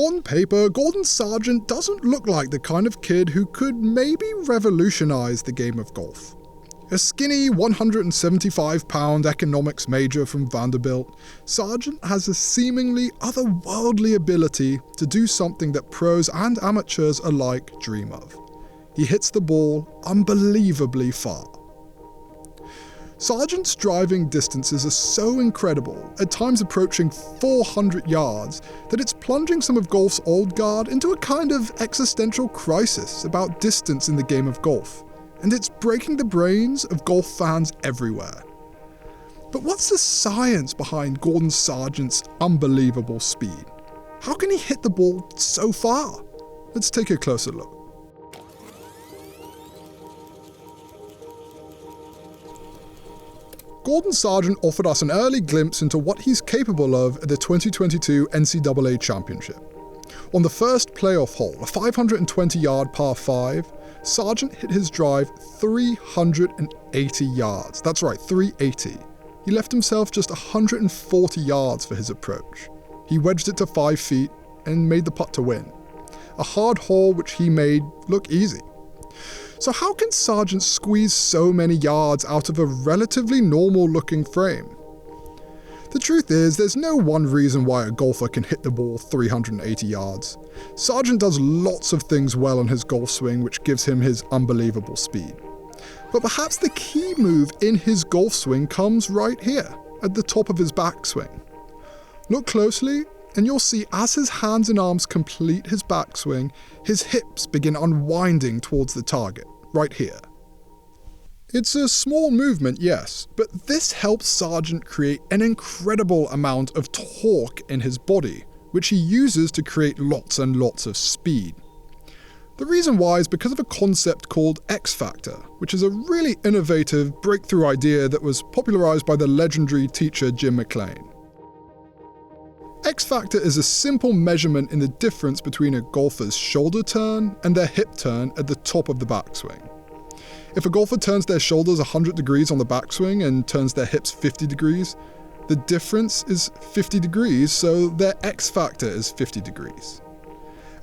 On paper, Gordon Sargent doesn't look like the kind of kid who could maybe revolutionize the game of golf. A skinny 175-pound economics major from Vanderbilt, Sargent has a seemingly otherworldly ability to do something that pros and amateurs alike dream of. He hits the ball unbelievably far. Sargent's driving distances are so incredible, at times approaching 400 yards, that it's plunging some of golf's old guard into a kind of existential crisis about distance in the game of golf, and it's breaking the brains of golf fans everywhere. But what's the science behind Gordon Sargent's unbelievable speed? How can he hit the ball so far? Let's take a closer look. Gordon Sargent offered us an early glimpse into what he's capable of at the 2022 NCAA Championship. On the first playoff hole, a 520-yard par 5, Sargent hit his drive 380 yards. That's right, 380. He left himself just 140 yards for his approach. He wedged it to 5 feet and made the putt to win. A hard hole which he made look easy. So how can Sargent squeeze so many yards out of a relatively normal-looking frame? The truth is, there's no one reason why a golfer can hit the ball 380 yards. Sargent does lots of things well on his golf swing which gives him his unbelievable speed. But perhaps the key move in his golf swing comes right here, at the top of his backswing. Look closely, and you'll see as his hands and arms complete his backswing, his hips begin unwinding towards the target, right here. It's a small movement, yes, but this helps Sargent create an incredible amount of torque in his body, which he uses to create lots and lots of speed. The reason why is because of a concept called X Factor, which is a really innovative breakthrough idea that was popularized by the legendary teacher Jim McLean. X Factor is a simple measurement in the difference between a golfer's shoulder turn and their hip turn at the top of the backswing. If a golfer turns their shoulders 100 degrees on the backswing and turns their hips 50 degrees, the difference is 50 degrees, so their X Factor is 50 degrees.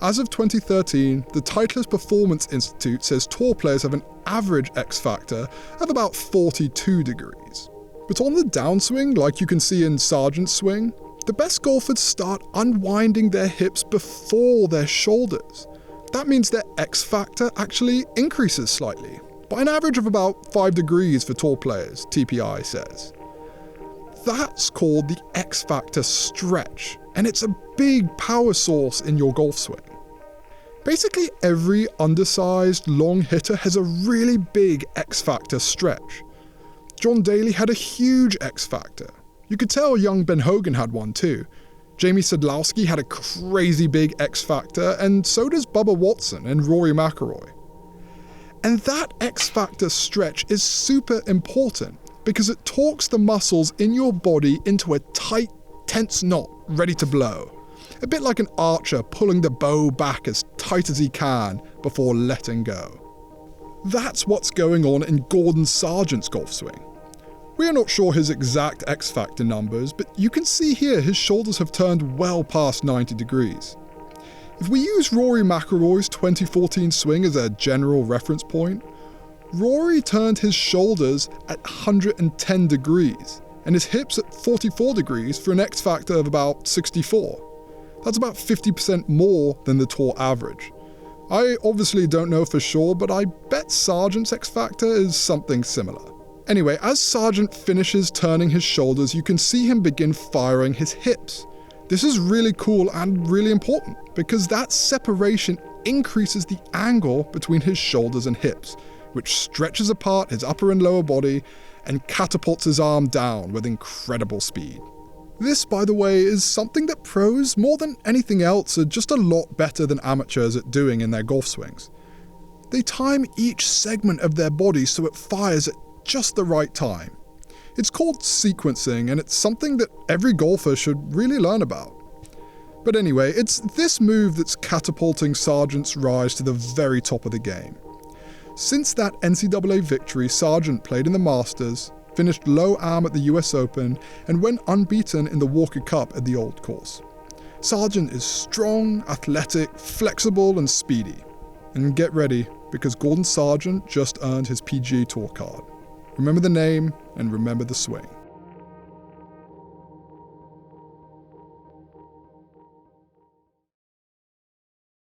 As of 2013, the Titleist Performance Institute says tour players have an average X Factor of about 42 degrees. But on the downswing, like you can see in Sargent's swing, the best golfers start unwinding their hips before their shoulders. That means their X Factor actually increases slightly, by an average of about 5 degrees for tour players, TPI says. That's called the X Factor stretch, and it's a big power source in your golf swing. Basically every undersized, long hitter has a really big X Factor stretch. John Daly had a huge X Factor. You could tell young Ben Hogan had one too. Jamie Sadlowski had a crazy big X Factor, and so does Bubba Watson and Rory McIlroy. And that X Factor stretch is super important because it torques the muscles in your body into a tight, tense knot ready to blow. A bit like an archer pulling the bow back as tight as he can before letting go. That's what's going on in Gordon Sargent's golf swing. We are not sure his exact X Factor numbers, but you can see here his shoulders have turned well past 90 degrees. If we use Rory McIlroy's 2014 swing as a general reference point, Rory turned his shoulders at 110 degrees and his hips at 44 degrees for an X Factor of about 64. That's about 50% more than the tour average. I obviously don't know for sure, but I bet Sargent's X Factor is something similar. Anyway, as Sargent finishes turning his shoulders, you can see him begin firing his hips. This is really cool and really important because that separation increases the angle between his shoulders and hips, which stretches apart his upper and lower body and catapults his arm down with incredible speed. This, by the way, is something that pros, more than anything else, are just a lot better than amateurs at doing in their golf swings. They time each segment of their body so it fires at just the right time. It's called sequencing, and it's something that every golfer should really learn about. But anyway, it's this move that's catapulting Sargent's rise to the very top of the game. Since that NCAA victory, Sargent played in the Masters, finished low am at the US Open, and went unbeaten in the Walker Cup at the Old Course. Sargent is strong, athletic, flexible, and speedy. And get ready, because Gordon Sargent just earned his PGA Tour card. Remember the name, and remember the swing.